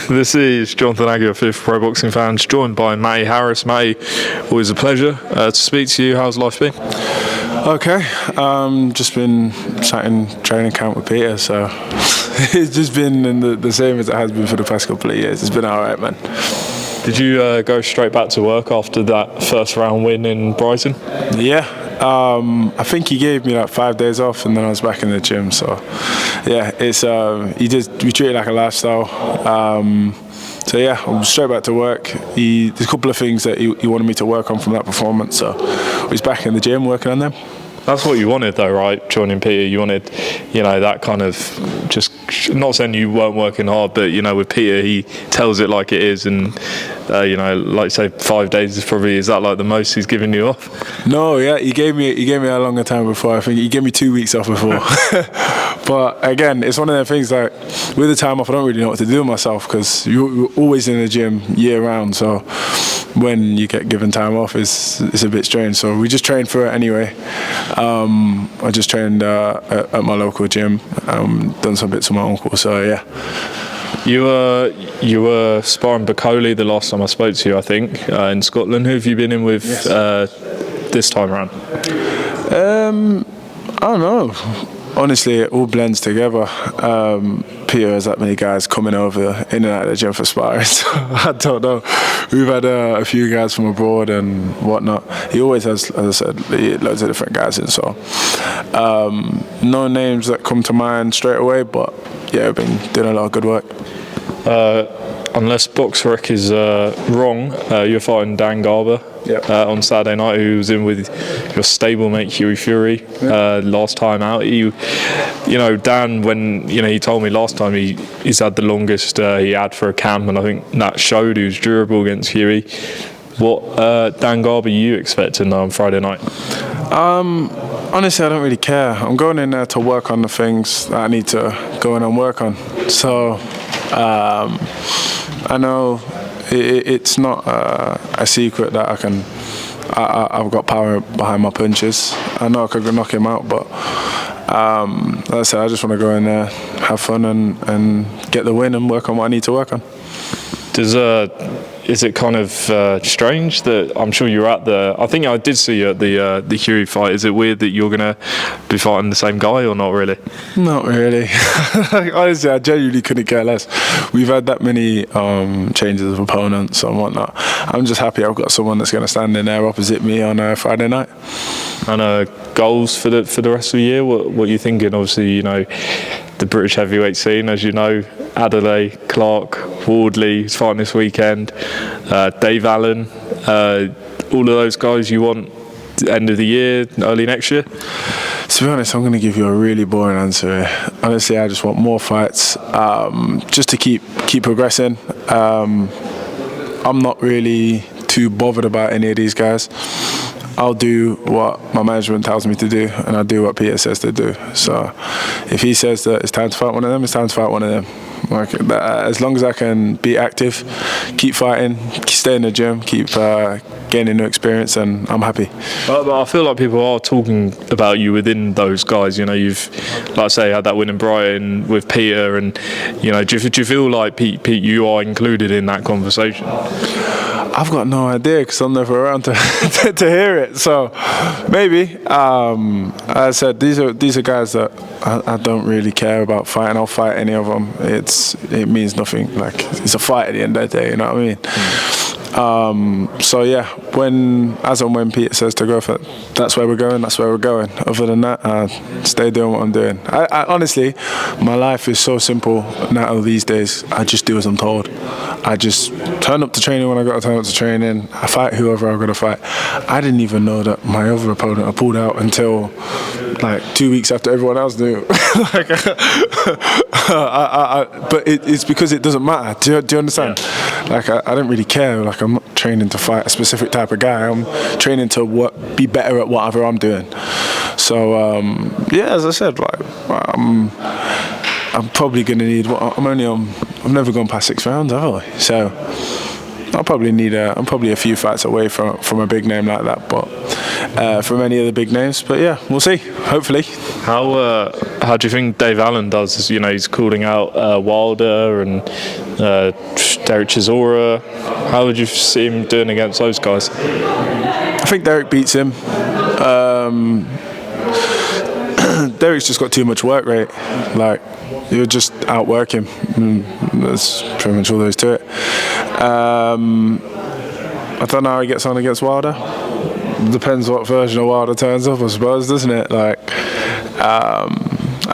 This is Jonathan Aguilar, Fifth Pro Boxing Fans, joined by Matty Harris. Matty, always a pleasure to speak to you. How's life been? Okay, just been sat in training camp with Peter, so it's just been the same as it has been for the past couple of years. It's been alright, man. Did you go straight back to work after that first round win in Brighton? Yeah, I think he gave me like 5 days off, and then I was back in the gym. So yeah, it's we treat it like a lifestyle. So yeah, I'm straight back to work. There's a couple of things that he wanted me to work on from that performance, so he's back in the gym working on them. That's what you wanted though, right? Joining Peter, you wanted, that kind of, just not saying you weren't working hard, but with Peter, he tells it like it is, and like say 5 days is that like the most he's given you off? No, yeah, he gave me a longer time before. I think he gave me 2 weeks off before. But again, it's one of them things like with the time off, I don't really know what to do with myself because you're always in the gym year round. So when you get given time off, it's a bit strange. So we just trained for it anyway. I just trained at my local gym, done some bits with my uncle. So yeah. You were sparring Bacoli the last time I spoke to you, I think, in Scotland. Who have you been in with this time around? I don't know. Honestly, it all blends together. Peter has that many guys coming over in and out of the gym for sparring. So I don't know. We've had a few guys from abroad and whatnot. He always has, as I said, loads of different guys in. So no names that come to mind straight away, but yeah, we've been doing a lot of good work. Unless BoxRec is wrong, you're fighting Dan Garber on Saturday night, who was in with your stablemate Hughie Fury last time out. Dan, when he told me last time he's had the longest he had for a camp, and I think that showed he was durable against Hughie. What Dan Garber you expecting on Friday night? Honestly, I don't really care. I'm going in there to work on the things that I need to go in and work on. So I know it's not a secret that I've got power behind my punches. I know I could knock him out, but as I said, I just want to go in there, have fun, and get the win and work on what I need to work on. Is it kind of strange that I'm sure you're at I think I did see you at the Hughie fight. Is it weird that you're going to be fighting the same guy or not really? Not really. Honestly, I genuinely couldn't care less. We've had that many changes of opponents and whatnot. I'm just happy I've got someone that's going to stand in there opposite me on Friday night. And goals for the rest of the year? What are you thinking? Obviously, the British heavyweight scene, as you know, Adelaide, Clark, Wardley, who's fighting this weekend, Dave Allen, all of those guys you want end of the year, early next year? To be honest, I'm going to give you a really boring answer here. Honestly, I just want more fights, just to keep progressing. I'm not really too bothered about any of these guys. I'll do what my management tells me to do, and I'll do what Peter says to do. So if he says that it's time to fight one of them, it's time to fight one of them. As long as I can be active, keep fighting, stay in the gym, keep gaining new experience, and I'm happy. But I feel like people are talking about you within those guys. You've, like I say, had that win in Brighton with Peter, and do you feel like Pete, you are included in that conversation? I've got no idea because I'm never around to hear it. So maybe. As I said, these are guys that I don't really care about fighting. I'll fight any of them. It means nothing. Like, it's a fight at the end of the day. You know what I mean? So yeah, when Peter says to go for it, that's where we're going. That's where we're going. Other than that, stay doing what I'm doing. I honestly, my life is so simple now these days. I just do as I'm told. I just turn up to training when I got to turn up to training. I fight whoever I've got to fight. I didn't even know that my other opponent had pulled out until like 2 weeks after everyone else knew. But it's because it doesn't matter. Do you understand? Yeah. Like I don't really care. Like, I'm not training to fight a specific type of guy. I'm training to be better at whatever I'm doing. So yeah, as I said, like I'm probably going to need. I've never gone past 6 rounds, have I? So I'll probably need. I'm probably a few fights away from a big name like that. But from any of the big names. But yeah, we'll see. Hopefully. How do you think Dave Allen does? You know, he's calling out Wilder and Derek Chisora. How would you see him doing against those guys? I think Derek beats him. Derek's just got too much work rate. Like, you'll just outwork him. That's pretty much all there is to it. I don't know how he gets on against Wilder. Depends what version of Wilder turns up, I suppose, doesn't it? Like, I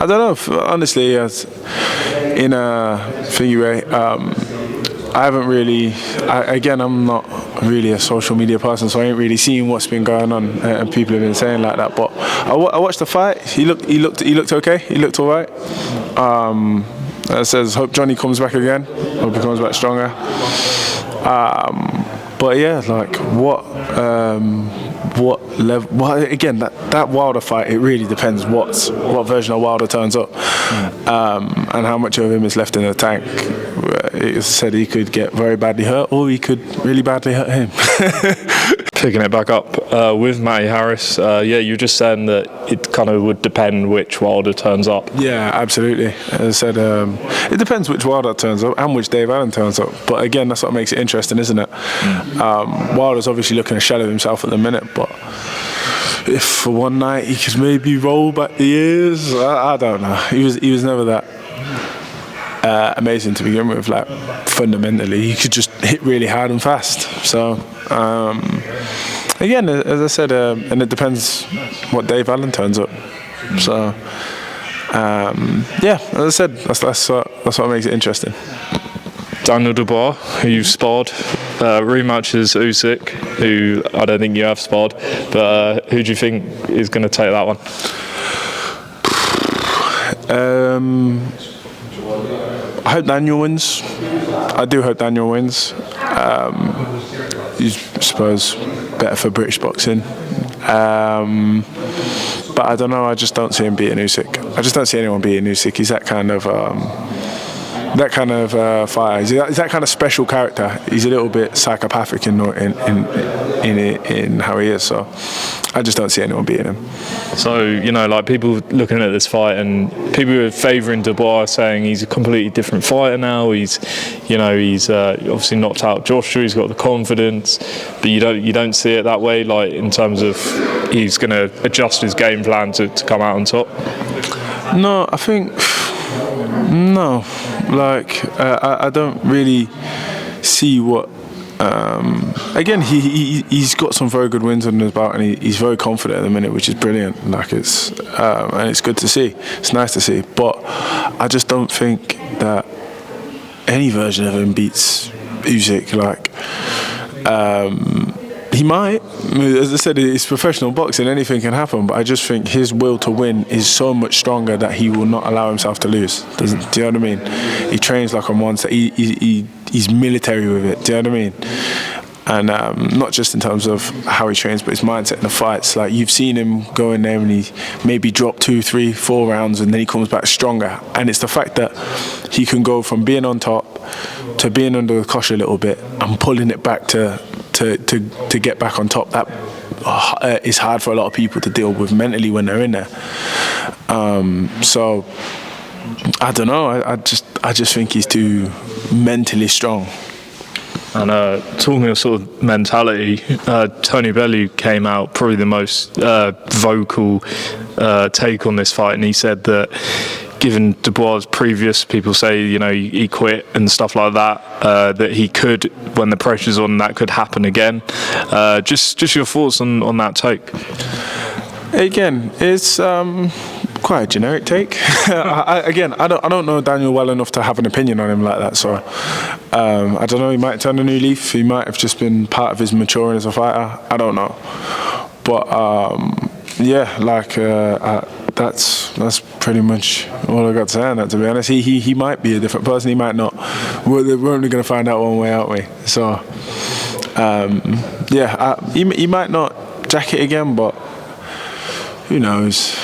don't know. Honestly, in a thingy way, I haven't really. I'm not really a social media person, so I ain't really seen what's been going on, and people have been saying like that. But I watched the fight. He looked okay. He looked all right. It says, hope Johnny comes back again. Hope he comes back stronger. But yeah, like what level? Well, again, that Wilder fight, it really depends what version of Wilder turns up, and how much of him is left in the tank. It said he could get very badly hurt, or he could really badly hurt him. Picking it back up with Matty Harris, you were just saying that it kind of would depend which Wilder turns up. Yeah, absolutely. As I said, it depends which Wilder turns up and which Dave Allen turns up. But again, that's what makes it interesting, isn't it? Wilder's obviously looking a shell of himself at the minute, but if for one night he could maybe roll back the years, I don't know. He was never that amazing to begin with. Like, fundamentally, he could just hit really hard and fast. So again, as I said, and it depends what Dave Allen turns up. So as I said, that's what makes it interesting. Daniel Dubois, who you've sparred, rematches Usyk, who I don't think you have sparred, but who do you think is going to take that one? I hope Daniel wins. I do hope Daniel wins. He's, I suppose, better for British boxing. But I don't know, I just don't see him beating Usyk. I just don't see anyone beating Usyk. He's that kind of fighter. He's that kind of special character. He's a little bit psychopathic in how he is. So I just don't see anyone beating him. So, you know, like, people looking at this fight, and people who are favouring Dubois, saying he's a completely different fighter now. He's obviously knocked out Joshua. He's got the confidence, but you don't see it that way. Like, in terms of he's going to adjust his game plan to come out on top. No, I think no. Like, I don't really see what. Again, he's got some very good wins under his belt, and he's very confident at the minute, which is brilliant. Like, and it's good to see. It's nice to see, but I just don't think that any version of him beats Usyk. Like, he might. As I said, it's professional boxing. Anything can happen. But I just think his will to win is so much stronger that he will not allow himself to lose. Do you know what I mean? He trains like a monster. He's military with it. Do you know what I mean? And not just in terms of how he trains, but his mindset in the fights. Like, you've seen him go in there and he maybe drop 2, 3, 4 rounds, and then he comes back stronger. And it's the fact that he can go from being on top to being under the cosh a little bit and pulling it back to get back on top. That is hard for a lot of people to deal with mentally when they're in there. So I don't know. I just think he's too mentally strong. And talking of sort of mentality, Tony Bellew came out probably the most vocal take on this fight, and he said that, given Dubois' previous, people say, you know, he quit and stuff like that, that he could, when the pressure's on, that could happen again. Just your thoughts on that take. Again, it's quite a generic take. I don't know Daniel well enough to have an opinion on him like that. So I don't know. He might turn a new leaf. He might have just been part of his maturing as a fighter. I don't know. But that's pretty much all I got to say on that, to be honest. He might be a different person. He might not. We're only going to find out one way, aren't we? So he might not jack it again, but who knows?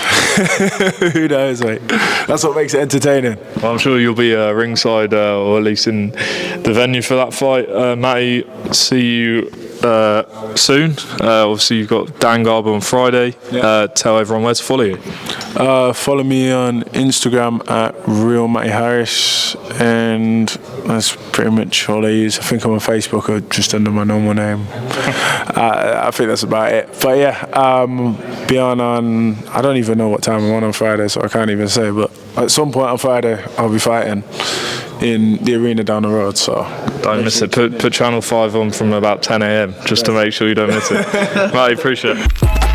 Who knows, mate? That's what makes it entertaining. Well, I'm sure you'll be ringside, or at least in the venue for that fight. Matty, see you soon. Obviously, you've got Dan Garber on Friday. Tell everyone where to follow you. Follow me on Instagram at Real Matty Harris, and that's pretty much all I use. I think I'm on Facebook or just under my normal name. I think that's about it. But yeah, beyond on, I don't even know what time I'm on Friday, so I can't even say. But at some point on Friday, I'll be fighting in the arena down the road. So don't miss it. Put Channel 5 on from about 10 a.m. just to make sure you don't miss it. Mate, appreciate it.